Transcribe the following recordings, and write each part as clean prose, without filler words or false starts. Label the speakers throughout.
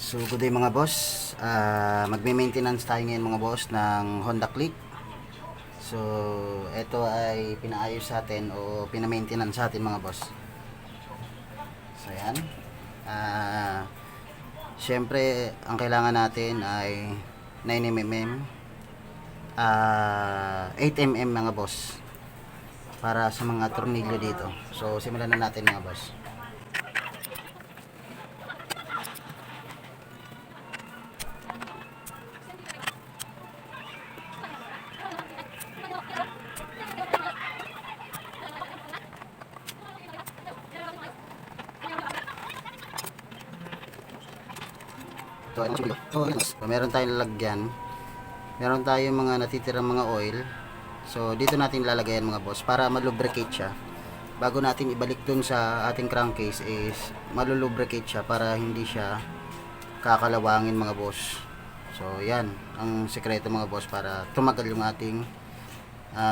Speaker 1: So good day mga boss. Magme-maintenance tayo ngayon mga boss ng Honda Click. So ito ay pinaayos sa atin o pina-maintenance sa atin mga boss. So yan. Siyempre ang kailangan natin ay 9mm, 8mm mga boss para sa mga tornilyo dito. So simulan na natin mga boss. So, meron tayong lalagyan. Meron tayong mga natitirang mga oil. So, dito natin lalagayan mga boss para malubricate siya. Bago natin ibalik dun sa ating crankcase is malulubricate siya para hindi siya kakalawangin mga boss. So, yan ang sekreto mga boss para tumagal yung ating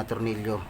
Speaker 1: tornilyo.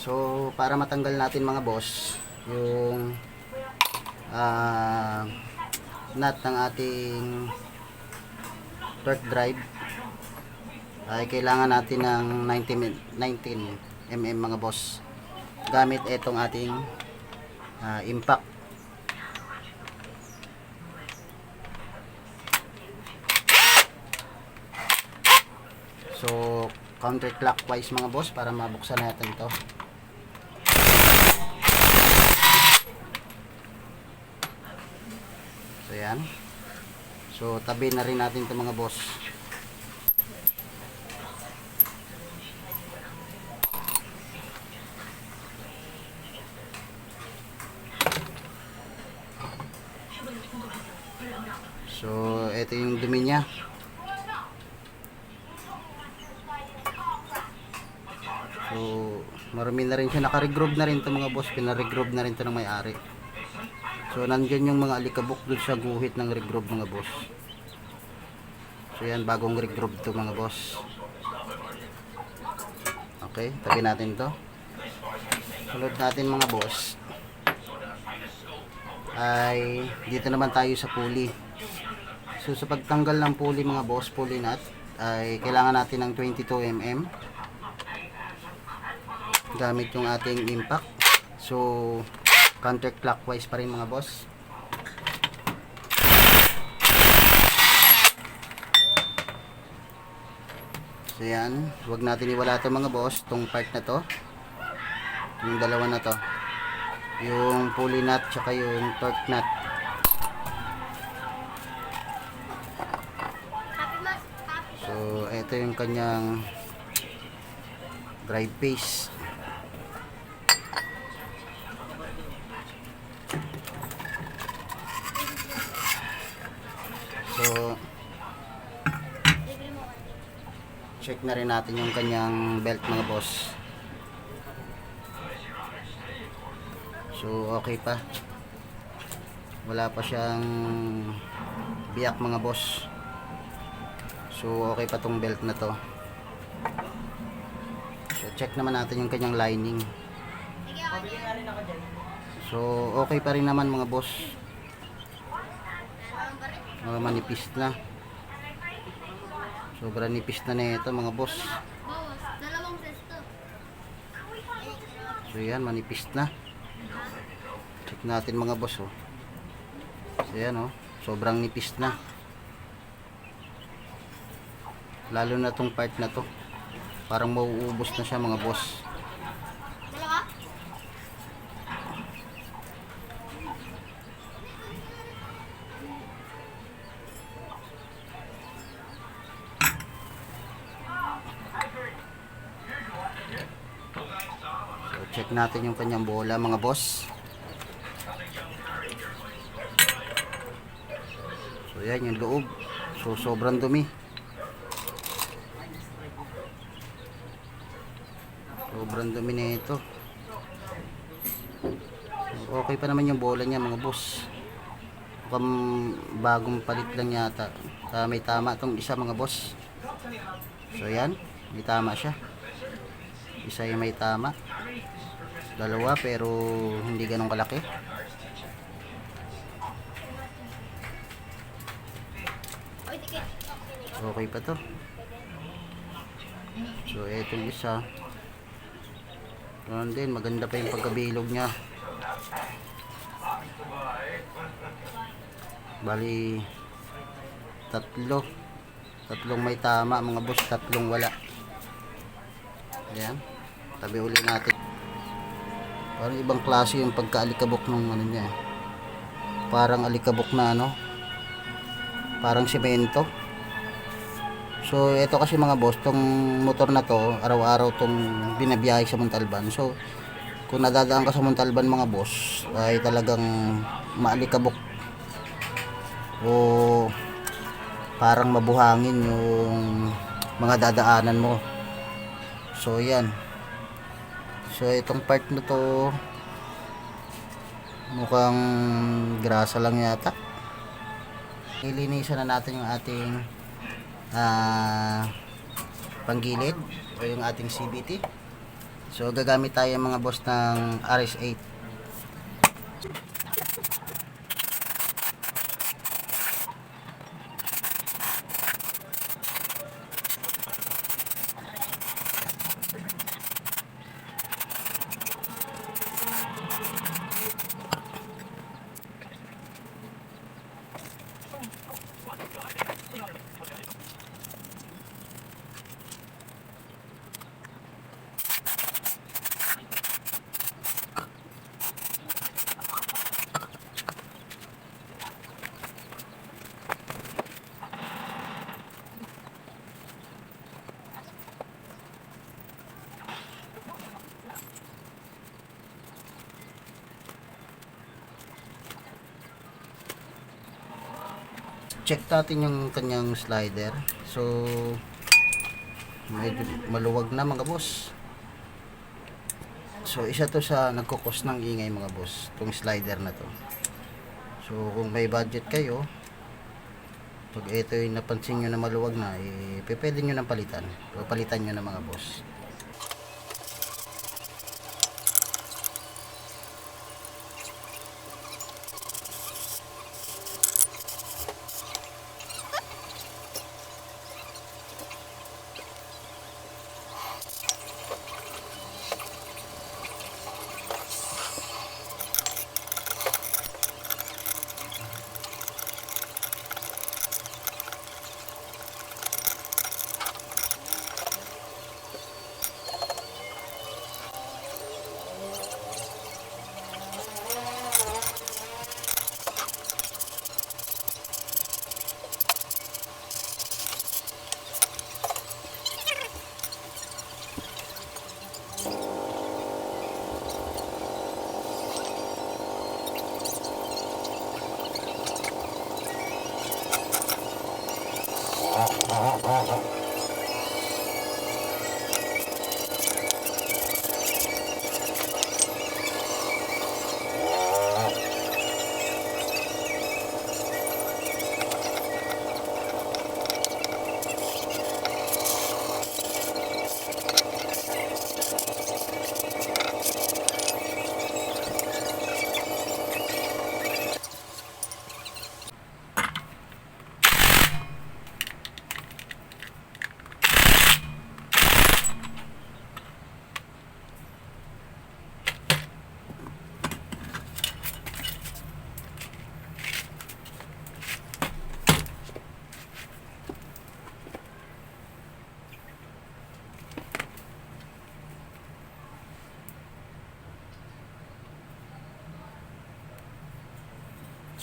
Speaker 1: So, para matanggal natin mga boss, yung nut ng ating torque drive, ay kailangan natin ng 19mm mga boss. Gamit itong ating impact. So, counterclockwise mga boss para mabuksan natin to. So yan. So tabi na rin natin 'to mga boss. So ito yung dumi niya. So marami na rin siya, naka-regroove na rin 'to mga boss, pina-regroove na rin 'to ng may-ari. So nandiyan yung mga alikabok doon sa guhit ng regroove mga boss. So yan, bagong regroove to mga boss. Okay, tabi natin to. Sunod natin mga boss ay dito naman tayo sa pulley. So sa pagtanggal ng pulley mga boss, pulley nut, ay kailangan natin ng 22mm gamit yung ating impact. So counterclockwise pa rin mga boss. So yan, huwag natin iwala ito mga boss, tong part na to, yung dalawa na to, yung pulley nut tsaka yung torque nut. So ito yung kanyang drive base. So check na rin natin yung kanyang belt mga boss. So okay pa, wala pa siyang biyak mga boss. So okay pa tong belt na to. So check naman natin yung kanyang lining. So okay pa rin naman mga boss. Manipis na. Sobrang nipis na nito mga boss. So yan, manipis na. Check natin mga boss oh. So yan oh, sobrang nipis na. Lalo na tong part na to. Parang mauubos na siya mga boss. Check natin yung kanyang bola mga boss. So yan yung loob. So sobrang dumi. Sobrang dumi na ito. Okay pa naman yung bola niya mga boss. Mukhang bagong palit lang yata. May tama tong isa mga boss. So yan, may tama siya. Isa yung may tama. Dalawa pero hindi ganun kalaki. Okay pa to. So etong isa. Ganun din, maganda pa yung pagkabilog niya. Bali tatlong may tama mga boss, tatlong wala. Ayan, tabi uli natin. Parang ibang klase yung pagkaalikabok ng ano niya. Parang alikabok na ano, parang semento. So ito kasi mga boss, tong motor na to araw-araw tong binabiyahe sa Montalban. So kung nadadaan ka sa Montalban mga boss, ay talagang maalikabok o parang mabuhangin yung mga dadaanan mo. So yan. So itong part na to mukhang grasa lang yata. Ilinisan na natin yung ating panggilid o yung ating CVT. So gagamit tayo mga boss ng RS8. Check natin yung kanyang slider. So medyo maluwag na mga boss. So isa to sa nagkukos ng ingay mga boss, tong slider na to. So kung may budget kayo, pag ito yung napansin nyo na maluwag na, pwede nyo nang palitan. Palitan nyo na mga boss.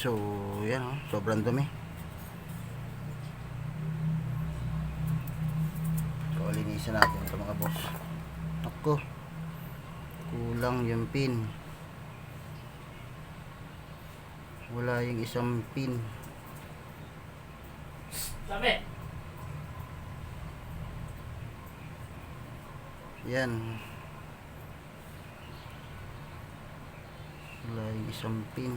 Speaker 1: So, yan oh, sobrang dumi. So, linisin natin ito mga boss. Ako, Kulang yung pin. Wala yung isang pin.
Speaker 2: Sabi.
Speaker 1: Yan. Wala yung isang pin.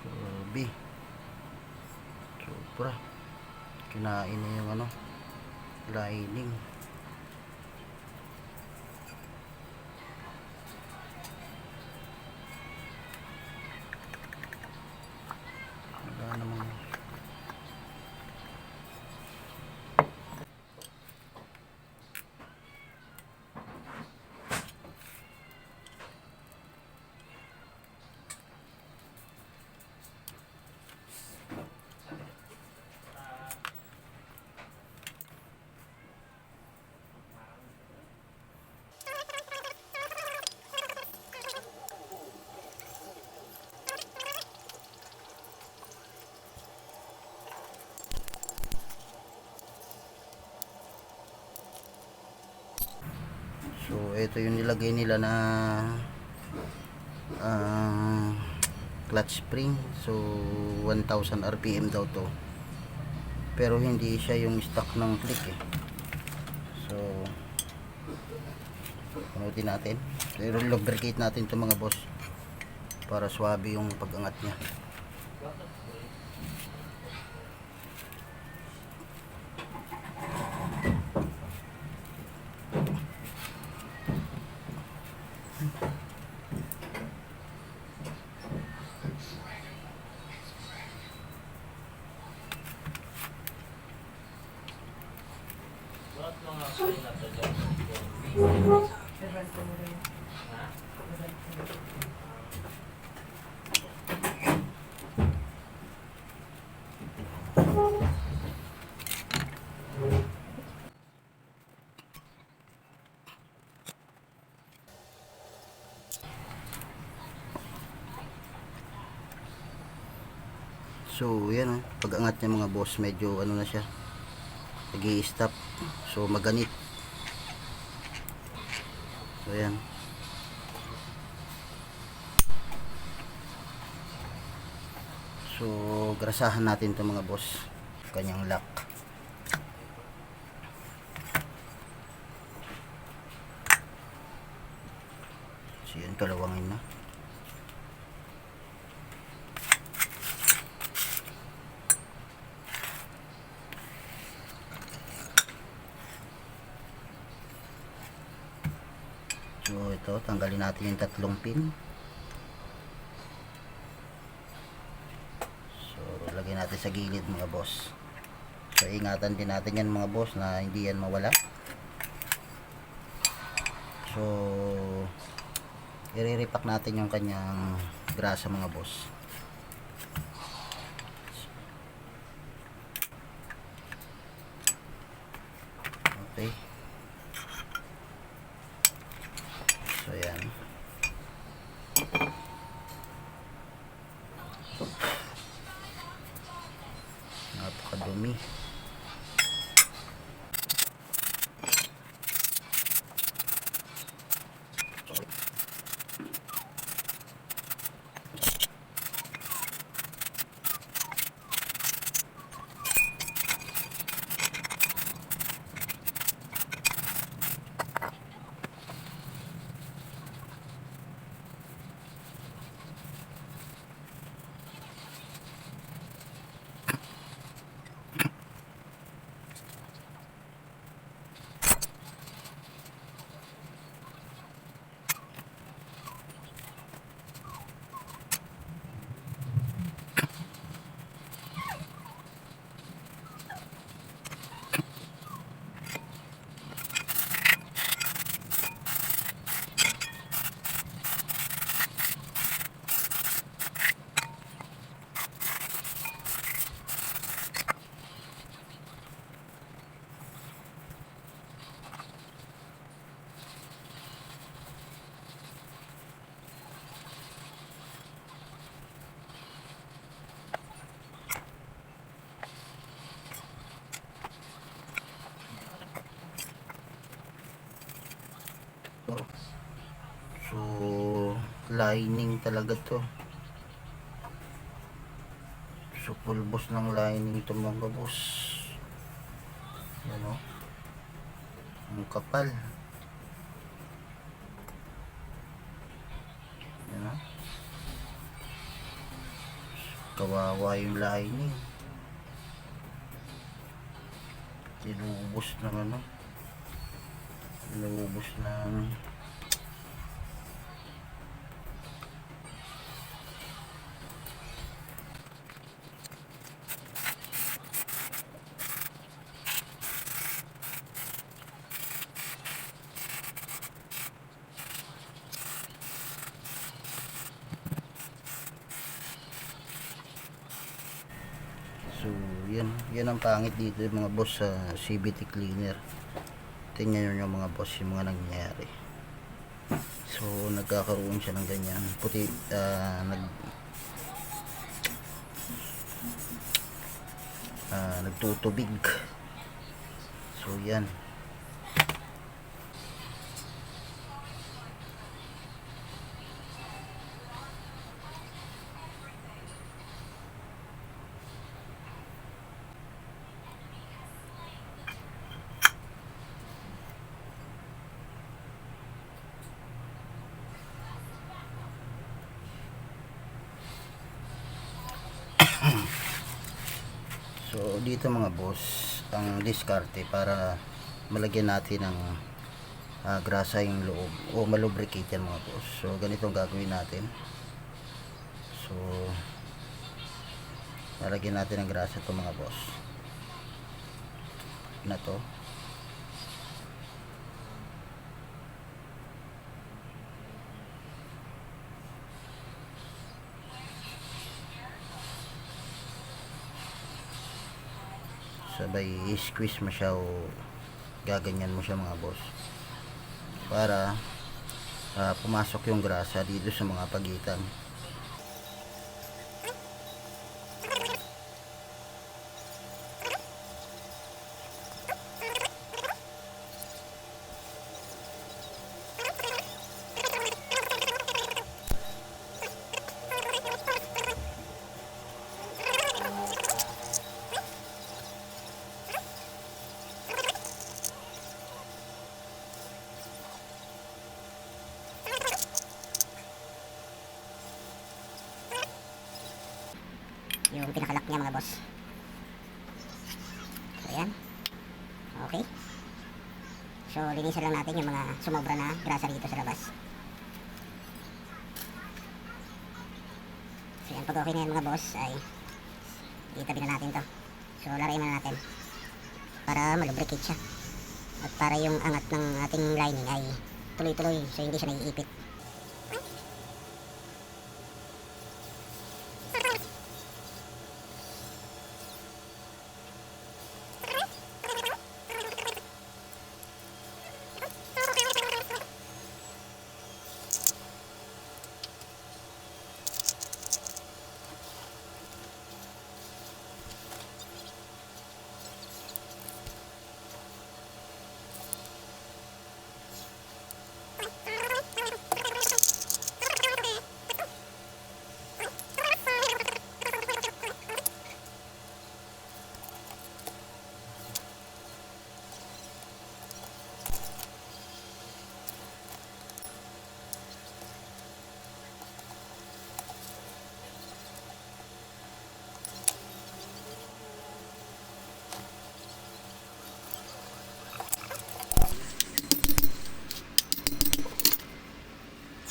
Speaker 1: Grabe. Sobra. Kinain na yung ano, lining. Wala namang So, ito yung nilagay nila na clutch spring. So, 1000 RPM daw to. Pero hindi siya yung stock ng click eh. So, punutin natin. Pero lubricate natin ito mga boss. Para swabe yung pag-angat niya.
Speaker 2: Bakit mga kain na to dyan? Ha?
Speaker 1: So, yan oh. Pag-angat niya mga boss, medyo ano na siya. Nag-i-stop. So, maganit. So, yan. So, grasahan natin ito mga boss. Kanyang lock. So, yan. Kalawangin na. So, ito. Tanggalin natin yung tatlong pin. Lagyan natin sa gilid mga boss. So ingatan din natin yan mga boss na hindi yan mawala. So i-repack natin yung kanyang grasa mga boss. Okay. So yan. Napakadumi. to. So lining talaga to. So pulbos ng lining to mga boss. Yan o. Ang kapal. Yan o. Kawawa yung lining. Inubos ng ano. Inubos ng so yan ang pangit dito mga boss sa CVT cleaner. Tingnan nyo yung mga boss yung mga nangyayari. So nagkakaroon siya ng ganyan puti, nagtutubig. So yan. So dito mga boss, ang diskarte para malagyan natin ng grasa yung loob o malubricate yan mga boss. So ganito ang gagawin natin. So lalagyan natin ng grasa to mga boss na to. Sabay squeeze mo siya o gaganyan mo siya mga boss para pumasok yung grasa dito sa mga pagitan. Yung pinakalak niya mga boss. So ayan. Okay. So linisan lang natin yung mga sumobra na grasa dito sa labas. So yan, pag okay na yan mga boss ay itabi na natin to. So larayin na natin para malubricate siya at para yung angat ng ating lining ay tuloy-tuloy, so hindi siya naiipit.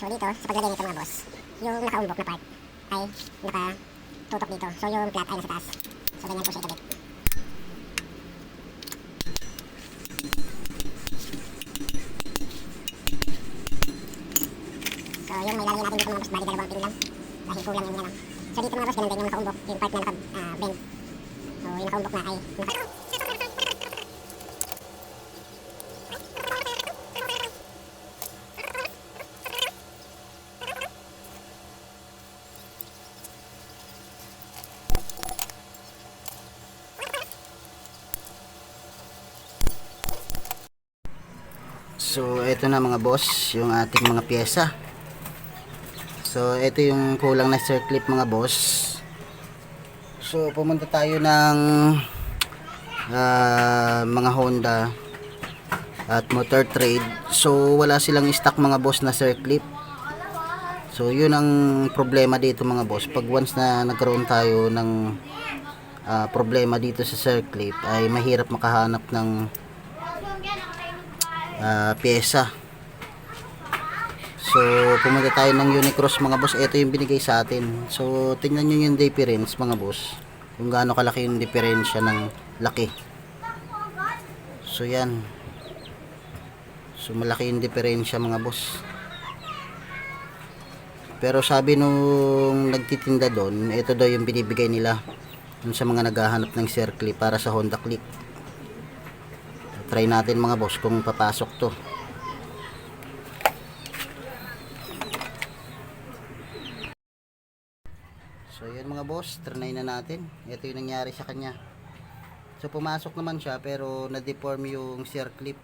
Speaker 1: So dito, sa paglagay nito mga boss, yung nakaumbok na part ay nakatutok dito. So yung flat ay nasa taas. So ganyan po siya ikabit. So yung may lalagyan natin dito mga boss, bali dalawang pin lang. Dahil kulang yung yan. So dito mga boss, ganun din yung nakaumbok, yung part na naka-bend. So yung nakaumbok na ay So, ito na mga boss, yung ating mga pyesa. So, ito yung kulang na circlip mga boss. So, pumunta tayo ng mga Honda at Motor Trade. So, wala silang stock mga boss na circlip. So, yun ang problema dito mga boss. Pag once na nagkaroon tayo ng problema dito sa circlip, ay mahirap makahanap ng pyesa. So, pumunta tayo ng Unicross mga boss. Ito yung binigay sa atin. So, tingnan nyo yung difference mga boss. Kung gaano kalaki yung diferensya ng laki. So, yan. So, malaki yung diferensya mga boss. Pero sabi nung nagtitinda doon, ito daw yung binibigay nila dun sa mga naghahanap ng circle para sa Honda Click. Try natin mga boss kung papasok to. So yan mga boss, try na natin. Ito yung nangyari sa kanya. So pumasok naman siya pero na-deform yung circlip.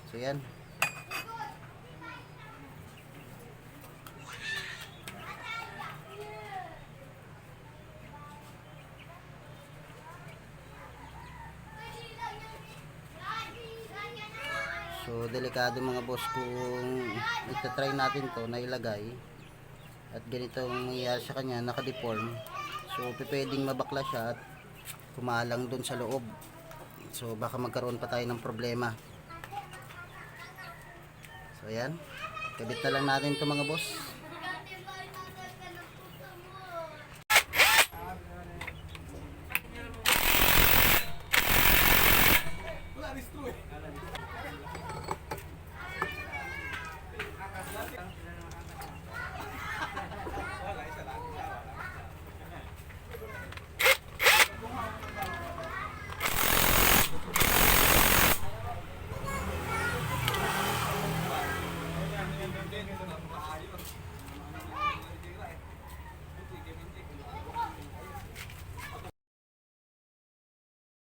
Speaker 1: So yan. So delikado mga boss kung ita-try natin to na ilagay at ganito ang mangyayari sa kanya, naka-deform. So pwedeng mabakla siya at kumalang dun sa loob. So baka magkaroon pa tayo ng problema. So ayan, kabit na lang natin to mga boss.